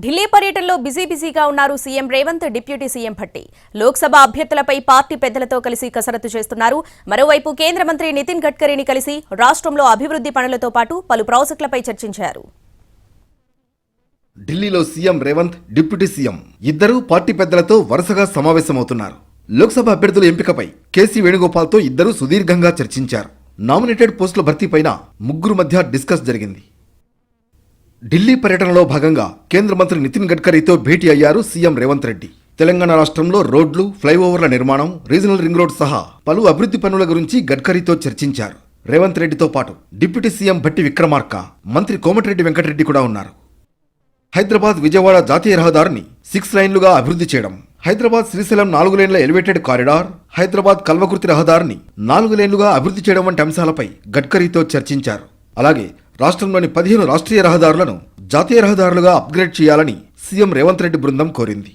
ఢిల్లీ పర్యటనలో బిజీగా ఉన్నారు CM Revanth, deputy CM Bhatti. Lok Sabha అభ్యర్థులపై పార్టీ పెద్దలతో కలిసి కసరత్తు చేస్తున్నారు. మరోవైపు కేంద్ర మంత్రి నితిన్ గడ్కరీని కలిసి రాష్ట్రంలో అభివృద్ధి పనులతో పాటు పలు ప్రాజెక్టులపై చర్చించారు. ఢిల్లీలో సీఎం రేవంత్, డిప్యూటీ సీఎం ఇద్దరూ పార్టీ పెద్దలతో వరుసగా సమావేశమవుతున్నారు. లోక్సభ అభ్యర్థుల ఎంపికపై కేసీ వేణుగోపాల్తో ఇద్దరూ సుదీర్ఘంగా చర్చించారు. నామినేటెడ్ పోస్టుల భర్తీపైన ముగ్గురు మధ్య డిస్కస్ జరిగింది. ఢిల్లీ పర్యటనలో భాగంగా కేంద్ర మంత్రి నితిన్ గడ్కరీతో భేటీ అయ్యారు సీఎం రేవంత్ రెడ్డి. తెలంగాణ రాష్ట్రంలో రోడ్లు, ఫ్లైఓవర్ల నిర్మాణం, రీజనల్ రింగ్ రోడ్ సహా పలు అభివృద్ధి పనుల గురించి గడ్కరీతో చర్చించారు. రేవంత్ రెడ్డితో పాటు డిప్యూటీ సీఎం భట్టి విక్రమార్క, మంత్రి కోమటిరెడ్డి వెంకటరెడ్డి కూడా ఉన్నారు. హైదరాబాద్ విజయవాడ జాతీయ రహదారిని 6 లైన్లుగా అభివృద్ధి చేయడం, హైదరాబాద్ శ్రీశైలం 4 లేన్ల ఎలివేటెడ్ కారిడార్, హైదరాబాద్ కల్వకుర్తి రహదారిని 4 లేన్లుగా అభివృద్ధి చేయడం వంటి అంశాలపై గడ్కరీతో చర్చించారు. అలాగే రాష్ట్రంలోని 15 రాష్ట్రీయ రహదారులను జాతీయ రహదారులుగా అప్గ్రేడ్ చేయాలని సీఎం రేవంత్ రెడ్డి బృందం కోరింది.